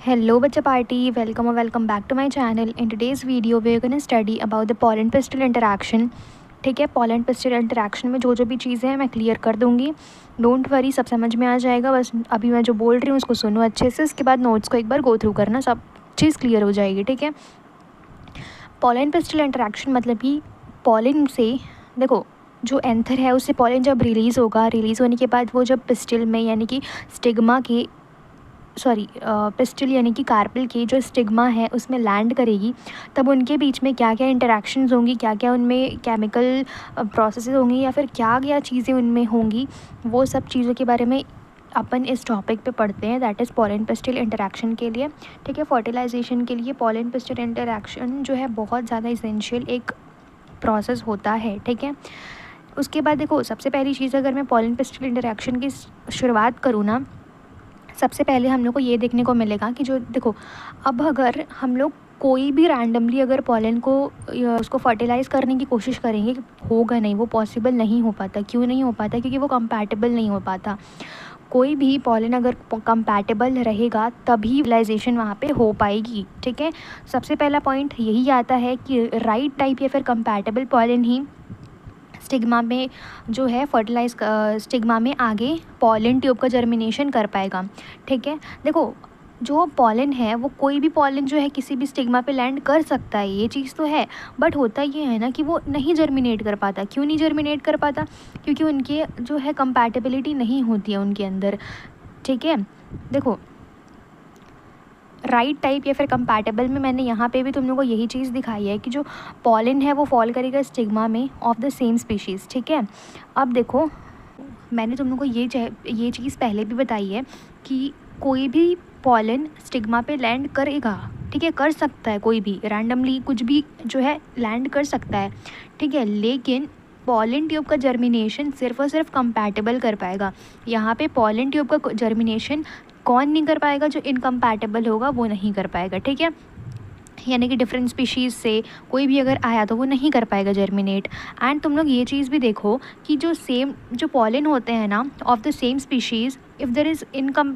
Hello बच्चा party, welcome or welcome back to my channel. In today's video we are going to study about the pollen pistil interaction. ठीक है, pollen pistil interaction में जो भी चीज़ें हैं मैं क्लियर कर दूँगी. डोंट वरी, सब समझ में आ जाएगा. बस अभी मैं जो बोल रही हूँ उसको सुनो अच्छे से, उसके बाद नोट्स को एक बार गो थ्रू करना, सब चीज़ क्लियर हो जाएगी. ठीक है, pollen pistil interaction मतलब कि pollen से देखो जो एंथर है उससे pollen जब रिलीज़ होगा, रिलीज़ होने के बाद वो जब पिस्टिल में यानी कि स्टिग्मा के पिस्टिल यानी कि कार्पेल की जो स्टिग्मा है उसमें लैंड करेगी, तब उनके बीच में क्या क्या इंटरेक्शंस होंगी, क्या क्या उनमें केमिकल प्रोसेसेस होंगी या फिर क्या क्या चीज़ें उनमें होंगी, वो सब चीज़ों के बारे में अपन इस टॉपिक पे पढ़ते हैं. That is pollen pistil interaction के लिए. ठीक है, फर्टिलाइजेशन के लिए पॉलन पिस्टिल इंटरेक्शन जो है बहुत ज़्यादा इसेंशियल एक प्रोसेस होता है. ठीक है, उसके बाद देखो सबसे पहली चीज़, अगर मैं पॉलन पिस्टिल इंटरेक्शन की शुरुआत करूँ ना, सबसे पहले हम लोग को ये देखने को मिलेगा कि जो देखो, अब अगर हम लोग कोई भी रैंडमली अगर पॉलन को उसको फर्टिलाइज़ करने की कोशिश करेंगे, होगा नहीं, वो पॉसिबल नहीं हो पाता. क्यों नहीं हो पाता? क्योंकि वो कंपैटिबल नहीं हो पाता. कोई भी पॉलन अगर कंपैटिबल रहेगा तभी फर्टिलाइजेशन वहाँ पे हो पाएगी. ठीक है, सबसे पहला पॉइंट यही आता है कि राइट टाइप या फिर कंपैटिबल पॉलन ही स्टिग्मा में जो है फर्टिलाइज स्टिग्मा में आगे पॉलन ट्यूब का जर्मिनेशन कर पाएगा. ठीक है, देखो जो पॉलन है वो कोई भी पॉलन जो है किसी भी स्टिग्मा पे लैंड कर सकता है, ये चीज़ तो है, बट होता ये है ना कि वो नहीं जर्मिनेट कर पाता. क्यों नहीं जर्मिनेट कर पाता? क्योंकि उनके जो है कंपैटिबिलिटी नहीं होती है उनके अंदर. ठीक है, देखो राइट टाइप या फिर कंपैटिबल में मैंने यहाँ पे भी तुम लोगों को यही चीज़ दिखाई है कि जो पॉलन है वो फॉल करेगा स्टिग्मा में ऑफ द सेम स्पीशीज़. ठीक है, अब देखो मैंने तुम लोगों को ये चीज़ पहले भी बताई है कि कोई भी पॉलन स्टिग्मा पे लैंड करेगा. ठीक है, कर सकता है, कोई भी रैंडमली कुछ भी जो है लैंड कर सकता है. ठीक है, लेकिन पॉलन ट्यूब का जर्मिनेशन सिर्फ और सिर्फ कंपैटिबल कर पाएगा. यहाँ पे पॉलन ट्यूब का जर्मिनेशन कौन नहीं कर पाएगा? जो इनकम्पैटिबल होगा वो नहीं कर पाएगा. ठीक है, यानी कि डिफरेंट स्पीशीज़ से कोई भी अगर आया तो वो नहीं कर पाएगा जर्मिनेट. एंड तुम लोग ये चीज़ भी देखो कि जो सेम जो पॉलन होते हैं ना of the same species, if there is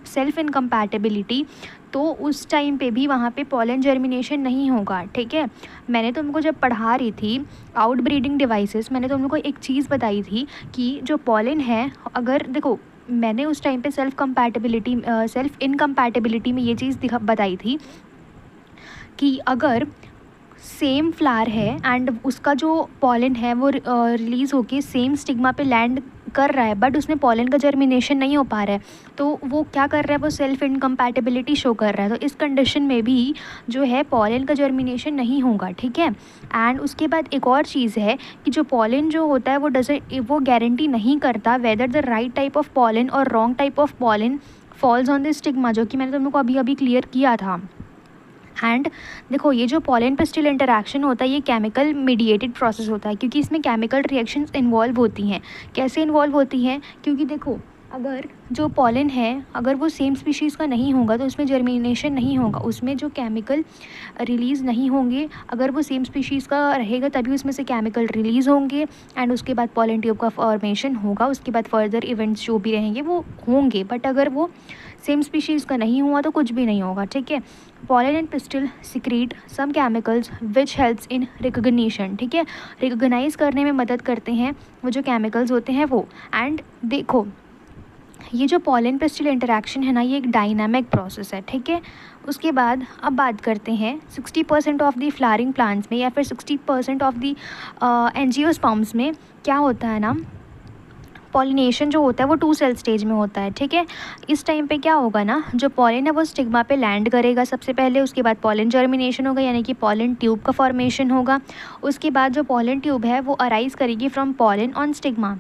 self incompatibility, तो उस टाइम पे भी वहाँ पे पॉलन जर्मिनेशन नहीं होगा. ठीक है, मैंने तुमको जब पढ़ा रही थी आउट ब्रीडिंग डिवाइसेस, मैंने तुमको एक चीज़ बताई थी कि जो पॉलन है, अगर देखो मैंने उस टाइम पे सेल्फ इनकम्पैटिबिलिटी में ये चीज़ बताई थी कि अगर सेम फ्लावर है एंड उसका जो पॉलन है वो रिलीज़ होके सेम स्टिग्मा पे लैंड कर रहा है, बट उसमें पॉलन का जर्मिनेशन नहीं हो पा रहा है, तो वो क्या कर रहा है? वो सेल्फ इनकम्पैटिबिलिटी शो कर रहा है. तो इस कंडीशन में भी जो है पॉलन का जर्मिनेशन नहीं होगा. ठीक है, एंड उसके बाद एक और चीज़ है कि जो पॉलन जो होता है वो गारंटी नहीं करता whether the right type of pollen और wrong type of pollen falls on the stigma, जो कि मैंने तुम लोग को अभी क्लियर किया था. एंड देखो ये जो पॉलन पिस्टिल इंटरेक्शन होता है ये केमिकल मीडिएटेड प्रोसेस होता है, क्योंकि इसमें केमिकल रिएक्शंस इन्वॉल्व होती हैं. कैसे इन्वॉल्व होती हैं? क्योंकि देखो अगर जो पॉलन है अगर वो सेम स्पीशीज़ का नहीं होगा तो उसमें जर्मिनेशन नहीं होगा, उसमें जो केमिकल रिलीज़ नहीं होंगे. अगर वो सेम स्पीशीज़ का रहेगा तभी उसमें से केमिकल रिलीज़ होंगे एंड उसके बाद पॉलन ट्यूब का फॉर्मेशन होगा. उसके बाद फर्दर इवेंट्स जो भी रहेंगे वो होंगे, बट अगर वो सेम स्पीशीज़ का नहीं हुआ तो कुछ भी नहीं होगा. ठीक है, pollen and pistil secrete some chemicals which helps in recognition. ठीक है, रिकग्नाइज करने में मदद करते हैं वो जो केमिकल्स होते हैं वो. एंड देखो ये जो पॉलन पिस्टिल इंटरेक्शन है ना, ये एक डायनामिक प्रोसेस है. ठीक है, उसके बाद अब बात करते हैं 60% ऑफ द फ्लावरिंग प्लांट्स में या फिर 60% ऑफ द एंजियोस्पर्म्स में क्या होता है ना, पॉलिनेशन जो होता है वो 2 सेल स्टेज में होता है. ठीक है, इस टाइम पे क्या होगा ना, जो पॉलन है वो स्टिग्मा पे लैंड करेगा सबसे पहले, उसके बाद पॉलन जर्मिनेशन होगा यानी कि पॉलन ट्यूब का फॉर्मेशन होगा. उसके बाद जो पॉलन ट्यूब है वो अराइज करेगी फ्रॉम पॉलन ऑन स्टिग्मा.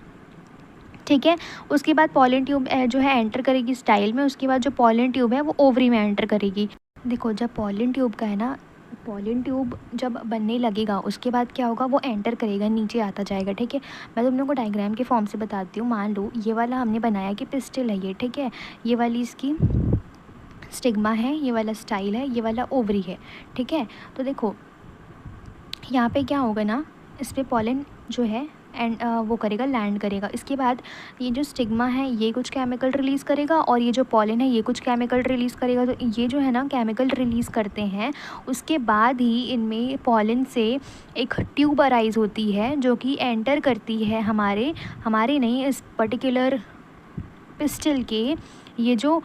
ठीक है, उसके बाद पॉलन ट्यूब जो है एंटर करेगी स्टाइल में. उसके बाद जो पॉलन ट्यूब है वो ओवरी में एंटर करेगी. देखो जब पॉलन ट्यूब का है ना, पॉलन ट्यूब जब बनने लगेगा उसके बाद क्या होगा, वो एंटर करेगा, नीचे आता जाएगा. ठीक है, मैं तुम लोग को डायग्राम के फॉर्म से बताती हूँ. मान लो ये वाला हमने बनाया कि पिस्टिल है ये. ठीक है, ये वाली इसकी स्टिग्मा है, ये वाला स्टाइल है, ये वाला ओवरी है. ठीक है, तो देखो यहाँ पे क्या होगा ना, इस पर पॉलन जो है एंड वो करेगा, लैंड करेगा। इसके बाद ये जो स्टिग्मा है ये कुछ केमिकल रिलीज़ करेगा और ये जो पॉलन है ये कुछ केमिकल रिलीज़ करेगा। तो ये जो है ना केमिकल रिलीज़ करते हैं, उसके बाद ही इनमें पॉलन से एक ट्यूब अराइज होती है जो कि एंटर करती है हमारे नहीं, इस पर्टिकुलर पिस्टल के ये जो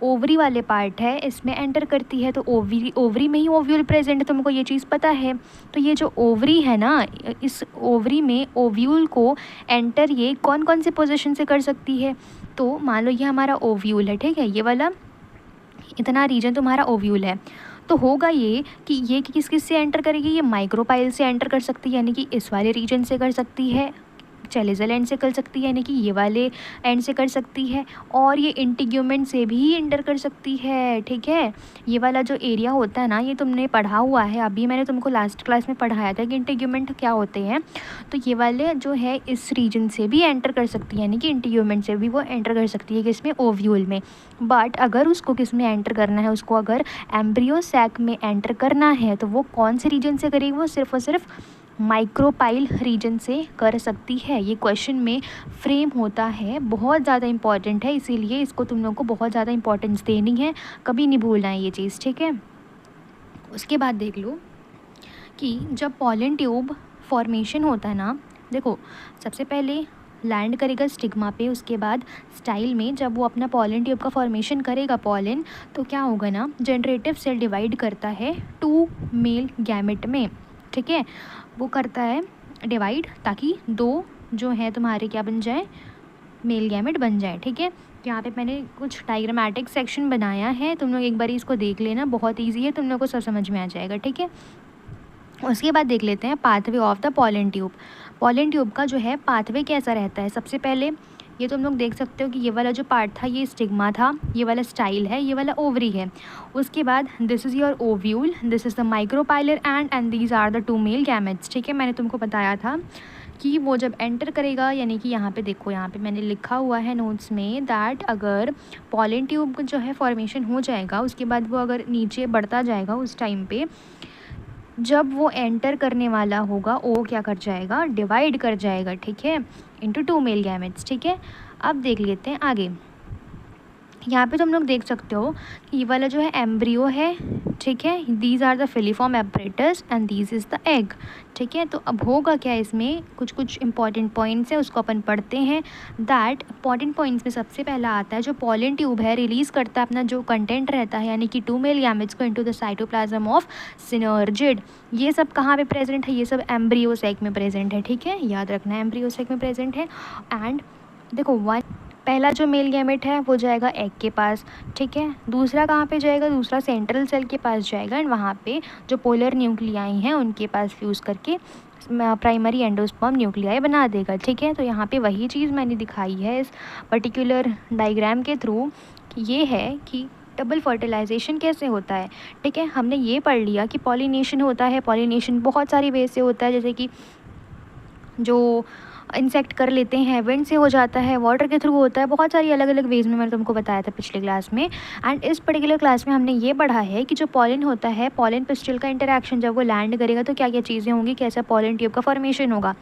ओवरी वाले पार्ट है इसमें एंटर करती है। तो ओवरी में ही ओव्यूल प्रेजेंट है, तुमको ये चीज़ पता है। तो ये जो ओवरी है ना, इस ओवरी में ओव्यूल को एंटर ये कौन कौन से पोजीशन से कर सकती है। तो मान लो ये हमारा ओव्यूल है, ठीक है, ये वाला इतना रीजन तुम्हारा ओव्यूल है। तो होगा ये कि ये किस किस से एंटर करेगी, ये माइक्रोपाइल से एंटर कर सकती है, यानी कि इस वाले रीजन से कर सकती है, चैलेजल एंड से कर सकती है यानी कि ये वाले एंड से कर सकती है, और ये इंटीग्यूमेंट से भी एंटर कर सकती है, ठीक है। ये वाला जो एरिया होता है ना, ये तुमने पढ़ा हुआ है, अभी मैंने तुमको लास्ट क्लास में पढ़ाया था कि इंटीग्यूमेंट क्या होते हैं। तो ये वाले जो है इस रीजन से भी एंटर कर सकती है, यानी कि इंटीग्यूमेंट से भी वो एंटर कर सकती है किसमें, ओव्यूल में। बट अगर उसको किस में एंटर करना है, उसको अगर एम्ब्रियो सैक में एंटर करना है तो वो कौन से रीजन से करेगी, वो सिर्फ और सिर्फ माइक्रोपाइल रीजन से कर सकती है। ये क्वेश्चन में फ्रेम होता है, बहुत ज़्यादा इंपॉर्टेंट है, इसीलिए इसको तुम लोगों को बहुत ज़्यादा इंपॉर्टेंस देनी है, कभी नहीं भूलना है ये चीज़, ठीक है। उसके बाद देख लो कि जब पॉलन ट्यूब फॉर्मेशन होता है ना, देखो सबसे पहले लैंड करेगा स्टिग्मा पे, उसके बाद स्टाइल में जब वो अपना पॉलन ट्यूब का फॉर्मेशन करेगा पॉलन, तो क्या होगा ना, जनरेटिव सेल डिवाइड करता है 2 मेल गैमेट में, ठीक है। वो करता है डिवाइड ताकि 2 जो है तुम्हारे क्या बन जाए, मेल गैमेट बन जाए, ठीक है। यहाँ पे मैंने कुछ डायग्रामेटिक सेक्शन बनाया है, तुम लोग एक बार इसको देख लेना, बहुत इजी है, तुम लोग को सब समझ में आ जाएगा, ठीक है। उसके बाद देख लेते हैं pathway of the pollen tube. Pollen tube का जो है पाथवे कैसा रहता है, सबसे पहले ये तुम लोग देख सकते हो कि ये वाला जो पार्ट था ये स्टिग्मा था, ये वाला स्टाइल है, ये वाला ओवरी है। उसके बाद this is your ovule, this is the micropylar and these are the 2 male gametes, ठीक है। मैंने तुमको बताया था कि वो जब एंटर करेगा, यानी कि यहाँ पे देखो, यहाँ पे मैंने लिखा हुआ है नोट्स में दैट अगर पॉलन ट्यूब जो है फॉर्मेशन हो जाएगा, उसके बाद वो अगर नीचे बढ़ता जाएगा, उस टाइम पे जब वो एंटर करने वाला होगा वो क्या कर जाएगा, डिवाइड कर जाएगा, ठीक है, इंटू 2 मेल गैमेट्स, ठीक है। अब देख लेते हैं आगे। यहाँ पे तुम लोग देख सकते हो कि ये वाला जो है एम्ब्रियो है, ठीक है, these are the filiform apparatus and these is the egg, ठीक है। तो अब होगा क्या, इसमें कुछ कुछ इंपॉर्टेंट पॉइंट्स हैं, उसको अपन पढ़ते हैं। दैट इंपॉर्टेंट पॉइंट्स में सबसे पहला आता है जो पॉलन ट्यूब है रिलीज़ करता है अपना जो कंटेंट रहता है, यानी कि 2 मेल गैमेट्स को into the cytoplasm of synergid. ये सब कहाँ पे प्रेजेंट है, ये सब एम्ब्रियो सैक में प्रेजेंट है, ठीक है, याद रखना है एम्ब्रियो सैक में प्रेजेंट है। एंड देखो पहला जो मेल गैमेट है वो जाएगा एग के पास, ठीक है। दूसरा कहाँ पे जाएगा, दूसरा सेंट्रल सेल के पास जाएगा, एंड वहाँ पे जो पोलर न्यूक्लियाई हैं उनके पास फ्यूज़ करके प्राइमरी एंडोस्पर्म न्यूक्लियाई बना देगा, ठीक है। तो यहाँ पे वही चीज़ मैंने दिखाई है इस पर्टिकुलर डायग्राम के थ्रू, ये है कि डबल फर्टिलाइजेशन कैसे होता है, ठीक है। हमने ये पढ़ लिया कि पॉलिनेशन होता है, पॉलिनेशन बहुत सारी वे से होता है, जैसे कि जो इंसेक्ट कर लेते हैं, विंड से हो जाता है, वाटर के थ्रू होता है, बहुत सारी अलग अलग वेज में मैंने तुमको बताया था पिछले क्लास में। एंड इस पर्टिकुलर क्लास में हमने ये पढ़ा है कि जो पॉलन होता है, पॉलन पिस्टल का इंटरेक्शन जब वो लैंड करेगा तो क्या क्या चीज़ें होंगी, कैसा पॉलन ट्यूब का फॉर्मेशन होगा।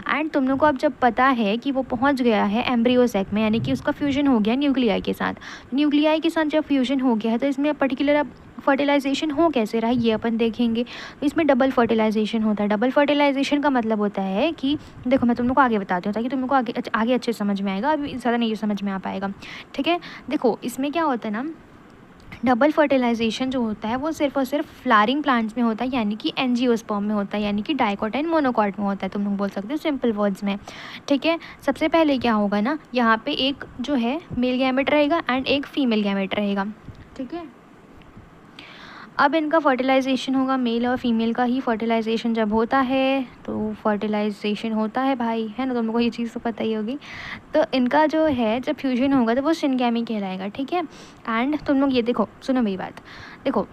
एंड तुम लोग को अब जब पता है कि वो पहुँच गया है एम्ब्रियो सैक में, यानी कि उसका फ्यूजन हो गया न्यूक्लियाई के साथ, न्यूक्लियाई के साथ जब फ्यूजन हो गया है तो इसमें पर्टिकुलर अब फर्टिलाइजेशन हो कैसे रहा है ये अपन देखेंगे। तो इसमें डबल फर्टिलाइजेशन होता है। डबल फर्टिलाइजेशन का मतलब होता है कि देखो मैं तुम लोग को आगे बताती हूँ ताकि तुम लोग को आगे अच्छे समझ में आएगा, अभी ज़्यादा नहीं समझ में आ पाएगा, ठीक है। देखो इसमें क्या होता है ना, डबल फर्टिलाइजेशन जो होता है वो सिर्फ और सिर्फ फ्लावरिंग प्लांट्स में होता है, यानी कि एंजियोस्पर्म में होता है, यानी कि डाइकोट एंड मोनोकॉट में होता है, तुम लोग बोल सकते हो सिंपल वर्ड्स में, ठीक है। सबसे पहले क्या होगा ना, यहाँ पे एक जो है मेल गैमेट रहेगा एंड एक फीमेल गैमेट रहेगा, ठीक है। अब इनका फर्टिलाइजेशन होगा, मेल और फीमेल का ही फर्टिलाइजेशन जब होता है तो फर्टिलाइजेशन होता है भाई, है ना, तुम लोगों को ये चीज़ तो पता ही होगी। तो इनका जो है जब फ्यूजन होगा तो वो सिनगैमी कहलाएगा, ठीक है। एंड तुम लोग ये देखो, सुनो मेरी बात, देखो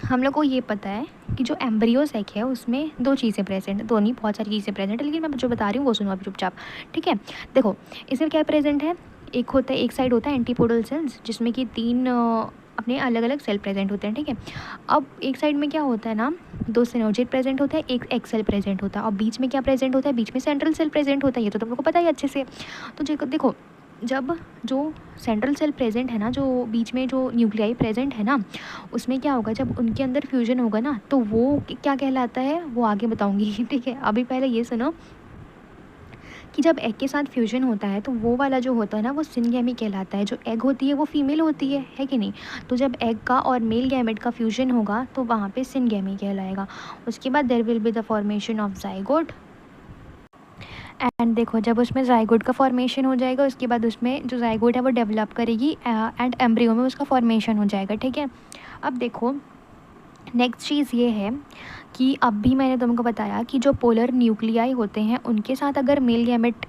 हम लोग को ये पता है कि जो एम्ब्रियो सैक है उसमें 2 चीज़ें प्रेजेंट है, 2 नहीं बहुत सारी चीज़ें प्रेजेंट है, लेकिन मैं जो बता रही हूँ वो सुनो अभी चुपचाप, ठीक है। देखो इसमें क्या प्रेजेंट है, एक होता है, एक साइड होता है एंटीपोडल सेल्स जिसमें कि 3 अपने अलग अलग सेल प्रेजेंट होते हैं, ठीक है। अब एक साइड में क्या होता है ना, दो सिनोजिड प्रेजेंट होता है, एक एग सेल प्रेजेंट होता है, और बीच में क्या प्रेजेंट होता है, बीच में सेंट्रल सेल प्रेजेंट होता है, ये तो तुम लोग को पता ही अच्छे से। तो देखो जब जो सेंट्रल सेल प्रेजेंट है ना, जो बीच में जो न्यूक्लियाई प्रेजेंट है ना, उसमें क्या होगा, जब उनके अंदर फ्यूजन होगा ना, तो वो क्या कहलाता है वो आगे बताऊंगी ठीक है। अभी पहले ये सुनो कि जब एग के साथ फ्यूजन होता है तो वो वाला जो होता है ना, वो सिनगैमी कहलाता है। जो एग होती है वो फीमेल होती है कि नहीं। तो जब एग का और मेल गैमेट का फ्यूजन होगा तो वहाँ पे सिनगैमी कहलाएगा। उसके बाद there will be the formation of zygote. And देखो जब उसमें जाइगोट का फॉर्मेशन हो जाएगा, उसके बाद उसमें जो जाइगोट है वो डेवलप करेगी एंड एम्ब्रियो में उसका फॉर्मेशन हो जाएगा, ठीक है। अब देखो नेक्स्ट चीज़ ये है कि अब भी मैंने तुमको बताया कि जो पोलर न्यूक्लियाई होते हैं उनके साथ अगर मेल गैमेट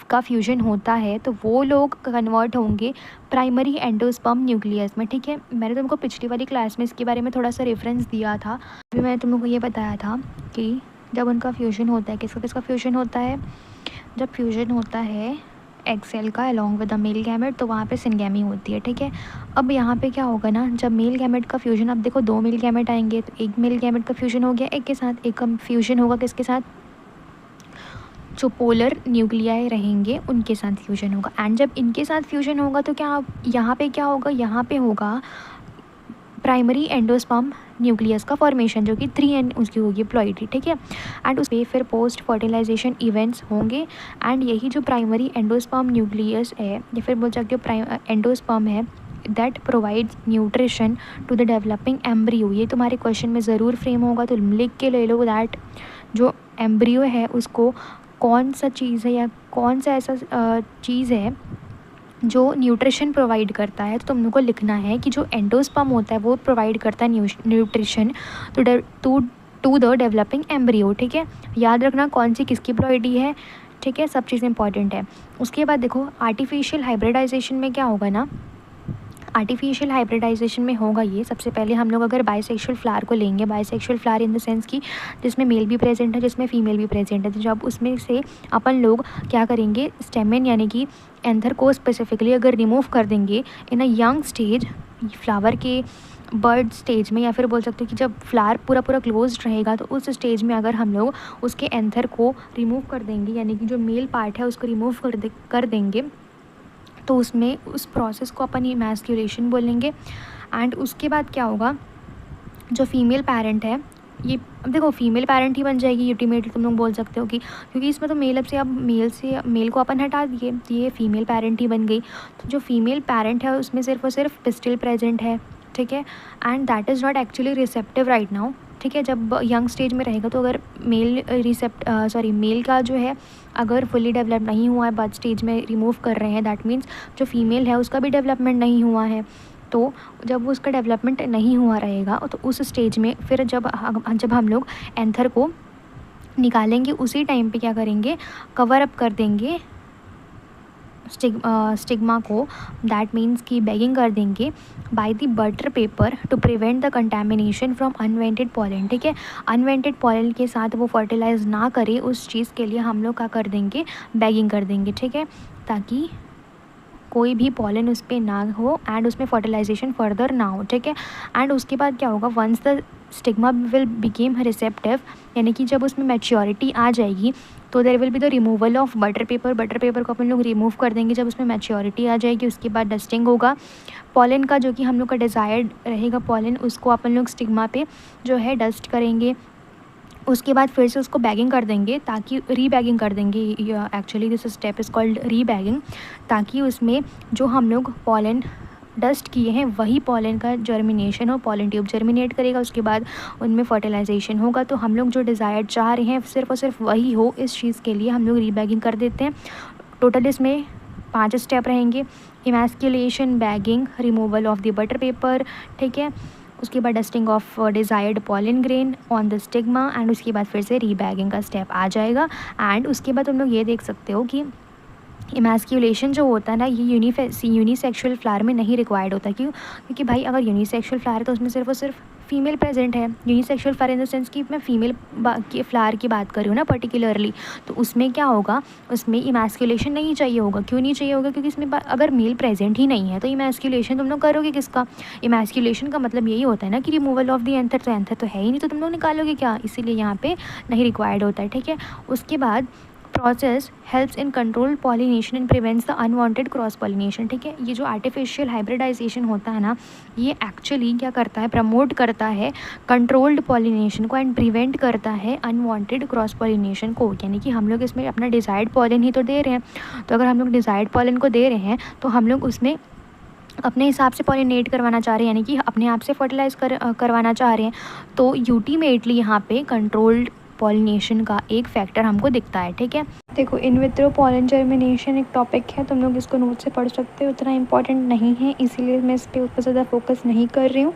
का फ्यूजन होता है तो वो लोग कन्वर्ट होंगे प्राइमरी एंडोस्पर्म न्यूक्लियस में, ठीक है। मैंने तुमको पिछली वाली क्लास में इसके बारे में थोड़ा सा रेफरेंस दिया था। अभी मैंने तुमको ये बताया था कि जब उनका फ्यूजन होता है, किसका किसका फ्यूजन होता है, जब फ्यूजन होता है एग सेल का along with the male gamete, तो वहाँ पे सिनगैमी होती है, ठीक है। अब यहाँ पे क्या होगा ना, जब मेल गैमेट का फ्यूजन, अब देखो दो मेल गैमेट आएंगे, तो एक मेल गैमेट का फ्यूजन हो गया एग के साथ, एक का फ्यूजन होगा किसके साथ, जो पोलर न्यूक्लियाई रहेंगे उनके साथ फ्यूजन होगा। एंड जब इनके साथ फ्यूजन होगा तो क्या यहाँ पे क्या होगा, यहाँ पे होगा प्राइमरी एंडोस्पर्म न्यूक्लियस का फॉर्मेशन, जो कि 3N उसकी होगी प्लॉइडी, ठीक है। एंड उस पर फिर पोस्ट फर्टिलाइजेशन इवेंट्स होंगे। एंड यही जो प्राइमरी एंडोस्पर्म न्यूक्लियस है या फिर बोल सकते हो एंडोस्पर्म है, that provides nutrition to the developing embryo. ये तुम्हारे क्वेश्चन में ज़रूर फ्रेम होगा, तो लिख के ले लो दैट जो एम्ब्रियो है उसको कौन सा चीज़ है या कौन सा ऐसा चीज़ है जो न्यूट्रिशन प्रोवाइड करता है। तो तुम लोग को लिखना है कि जो एंडोस्पर्म होता है वो प्रोवाइड करता है nutrition to the developing embryo, ठीक है। याद रखना कौन सी किसकी प्लॉइडी है, ठीक है, सब चीज़ इंपॉर्टेंट है। उसके बाद देखो आर्टिफिशियल हाइब्रिडाइजेशन में क्या होगा ना, आर्टिफिशियल हाइब्रिडाइजेशन में होगा ये, सबसे पहले हम लोग अगर बाइसेक्सुअल फ्लावर को लेंगे, bisexual flower in the sense कि जिसमें मेल भी प्रेजेंट है जिसमें फीमेल भी प्रेजेंट है, तो जब उसमें से अपन लोग क्या करेंगे, स्टेमेन यानी कि एंथर को स्पेसिफिकली अगर रिमूव कर देंगे इन अ यंग स्टेज, फ्लावर के बर्ड स्टेज में, या फिर बोल सकते हो कि जब फ्लावर पूरा पूरा क्लोज रहेगा तो उस स्टेज में अगर हम लोग उसके एंथर को रिमूव कर देंगे, यानी कि जो मेल पार्ट है उसको रिमूव कर देंगे, तो उसमें उस प्रोसेस को अपन इमैस्क्यूलेशन बोलेंगे। एंड उसके बाद क्या होगा, जो फीमेल पेरेंट है ये, अब देखो फीमेल पेरेंट ही बन जाएगी अल्टीमेटली, तुम लोग बोल सकते हो कि क्योंकि इसमें तो मेल को अपन हटा दिए, तो ये फीमेल पेरेंट ही बन गई। तो जो फीमेल पेरेंट है उसमें सिर्फ और सिर्फ पिस्टिल प्रेजेंट है, ठीक है। And that is not actually receptive right now, ठीक है। जब यंग स्टेज में रहेगा तो अगर मेल का जो है अगर फुली डेवलप नहीं हुआ है, बर्थ स्टेज में रिमूव कर रहे हैं, दैट मीन्स जो फीमेल है उसका भी डेवलपमेंट नहीं हुआ है। तो जब उसका डेवलपमेंट नहीं हुआ रहेगा तो उस स्टेज में फिर जब हम लोग एंथर को निकालेंगे उसी टाइम पे क्या करेंगे, कवर अप कर देंगे स्टिग्मा को, दैट मीन्स कि बैगिंग कर देंगे by the butter paper to prevent the contamination from unwanted pollen, ठीक है। अनवेंटेड पॉलन के साथ वो फर्टिलाइज ना करे उस चीज़ के लिए हम लोग क्या कर देंगे, बैगिंग कर देंगे, ठीक है, ताकि कोई भी पॉलन उस पर ना हो एंड उसमें फर्टिलाइजेशन फर्दर ना हो, ठीक है। एंड उसके बाद क्या होगा, once the stigma will become receptive, यानी कि जब उसमें मैच्योरिटी आ जाएगी तो there will be the removal of butter paper को अपन लोग रिमूव कर देंगे जब उसमें मैच्योरिटी आ जाएगी। उसके बाद डस्टिंग होगा पॉलन का, जो कि हम लोग का डिज़ायर्ड रहेगा पॉलन, उसको अपन लोग स्टिग्मा पे जो है डस्ट करेंगे। उसके बाद फिर से उसको बैगिंग कर देंगे, ताकि रीबैगिंग कर देंगे, actually this step is called rebagging, ताकि उसमें जो हम लोग पॉलन डस्ट किए हैं वही पॉलन का जर्मिनेशन हो, पॉलन ट्यूब जर्मिनेट करेगा, उसके बाद उनमें फर्टिलाइजेशन होगा। तो हम लोग जो डिज़ायर्ड चाह रहे हैं सिर्फ और सिर्फ वही हो, इस चीज़ के लिए हम लोग रीबैगिंग कर देते हैं। टोटल इसमें 5 स्टेप रहेंगे, emasculation, bagging, removal of the butter paper, ठीक है, उसके बाद dusting of desired pollen grain on the stigma, and उसके बाद फिर से रीबैगिंग का स्टेप आ जाएगा। एंड उसके बाद तुम लोग ये देख सकते हो कि इमैस्क्यूलेशन जो होता है ना, ये यूनिसेक्सुअल फ्लावर में नहीं रिक्वायर्ड होता। क्यों? क्योंकि भाई अगर यूनिसेक्सुअल फ्लावर है तो उसमें सिर्फ और सिर्फ फीमेल प्रेजेंट है। Unisexual flower in the sense कि मैं फीमेल की फ्लावर की बात कर रही हूँ ना पर्टिकुलरली, तो उसमें क्या होगा, उसमें इमैस्क्यूलेशन नहीं चाहिए होगा। क्यों नहीं चाहिए होगा? क्योंकि इसमें अगर मेल प्रेजेंट ही नहीं है तो इमैस्क्यूलेशन तुम लोग करोगे किसका? इमैस्क्यूलेशन का मतलब यही होता है ना कि रिमूवल ऑफ द एंथर, तो एंथर तो है ही नहीं, तो तुम लोग निकालोगे क्या? इसीलिए यहाँ पे नहीं रिक्वायर्ड होता है, ठीक है। उसके बाद process helps in control pollination and prevents the unwanted cross pollination, ठीक है। ये जो आर्टिफिशियल हाइब्रिडाइजेशन होता है ना, ये एक्चुअली क्या करता है, प्रमोट करता है कंट्रोल्ड पॉलिनेशन को एंड प्रिवेंट करता है अनवांटेड क्रॉस पॉलिनेशन को। यानी कि हम लोग इसमें अपना डिजायर्ड पॉलन ही तो दे रहे हैं, तो अगर हम लोग डिजायर्ड पॉलन को दे रहे हैं तो हम लोग उसमें अपने हिसाब से पॉलिनेट करवाना चाह रहे हैं, यानी कि अपने आप से फर्टिलाइज करवाना चाह रहे हैं। तो यूटीमेटली यहाँ पे कंट्रोल्ड पॉलिनेशन का एक फैक्टर हमको दिखता है, ठीक है। देखो, इन विट्रो पॉलन जर्मिनेशन एक टॉपिक है, तुम लोग इसको नोट से पढ़ सकते हो, उतना इंपॉर्टेंट नहीं है, इसीलिए मैं इस पर उतना ज़्यादा फोकस नहीं कर रही हूँ।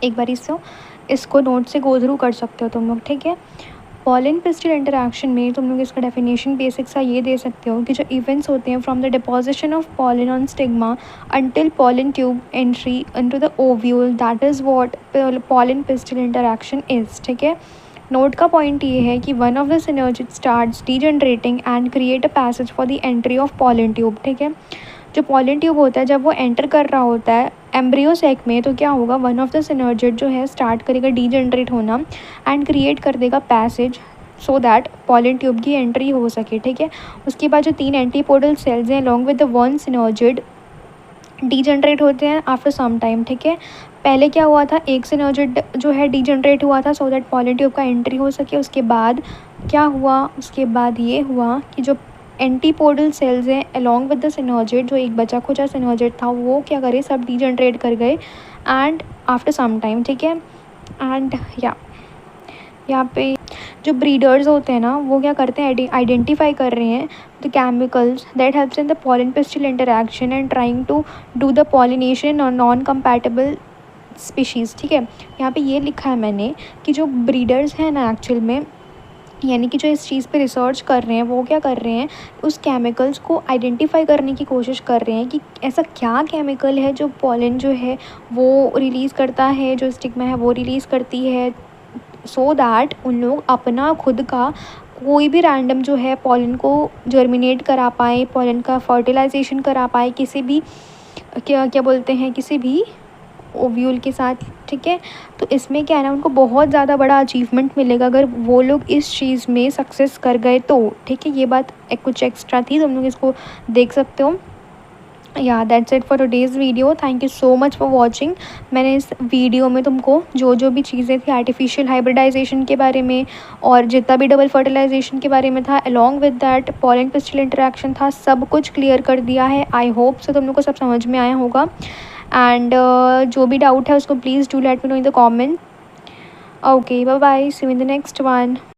एक बार इसको नोट से गो थ्रू कर सकते हो तुम लोग, ठीक है। पॉलन पिस्टिल इंटरैक्शन में तुम लोग इसका डेफिनेशन बेसिक सा ये दे सकते हो कि जो इवेंट्स होते हैं from the deposition of pollen on stigma until pollen tube entry into the ovule, that is what pollen pistil interaction is, ठीक है। नोट का पॉइंट ये है कि one of the synergid starts degenerating and create a passage for the entry of pollen tube, ठीक है। जो pollen tube होता है जब वो एंटर कर रहा होता है एम्ब्रियो सैक में, तो क्या होगा, वन ऑफ द सिनर्जिड जो है स्टार्ट करेगा डीजनरेट होना एंड क्रिएट कर देगा passage so that pollen tube की एंट्री हो सके, ठीक है। उसके बाद जो 3 एंटीपोडल सेल्स हैं along with the one synergid degenerate होते हैं आफ्टर सम टाइम, ठीक है। पहले क्या हुआ था, एक सिनर्जिड जो है डीजनरेट हुआ था सो दैट पॉलन ट्यूब का एंट्री हो सके। उसके बाद क्या हुआ, उसके बाद ये हुआ कि जो एंटीपोडल सेल्स हैं अलॉन्ग विद द सिनर्जिड, जो एक बचा खुचा सिनर्जिड था वो क्या करे, सब डीजनरेट कर गए एंड आफ्टर सम टाइम, ठीक है। एंड यहाँ पे जो ब्रीडर्स होते हैं ना वो क्या करते हैं, आइडेंटिफाई कर रहे हैं the chemicals that helps in the pollen pistil interaction and trying to do the pollination और नॉन कंपैटिबल स्पीशीज़, ठीक है। यहाँ पे ये लिखा है मैंने कि जो ब्रीडर्स हैं ना एक्चुअल में, यानी कि जो इस चीज़ पे रिसर्च कर रहे हैं वो क्या कर रहे हैं, उस केमिकल्स को आइडेंटिफाई करने की कोशिश कर रहे हैं कि ऐसा क्या केमिकल है जो पॉलन जो है वो रिलीज़ करता है, जो स्टिग्मा है वो रिलीज़ करती है, सो दैट उन लोग अपना खुद का कोई भी रैंडम जो है पॉलन को जर्मिनेट करा पाए, पॉलन का फर्टिलाइजेशन करा पाए किसी भी क्या बोलते हैं, किसी भी ओव्यूल के साथ, ठीक है। तो इसमें क्या है ना, उनको बहुत ज़्यादा बड़ा अचीवमेंट मिलेगा अगर वो लोग इस चीज़ में सक्सेस कर गए तो, ठीक है। ये बात कुछ एक्स्ट्रा थी, तुम लोग इसको देख सकते हो। या that's it for today's video, thank you so much for watching. मैंने इस वीडियो में तुमको जो भी चीज़ें थी आर्टिफिशियल हाइब्रिडाइजेशन के बारे में और जितना भी डबल फर्टिलाइजेशन के बारे में था along with that pollen pistil interaction था, सब कुछ क्लियर कर दिया है। आई होप सो तुम लोग को सब समझ में आया होगा एंड जो भी डाउट है उसको please do let me know in the comment. Okay, bye bye, see you in the next one.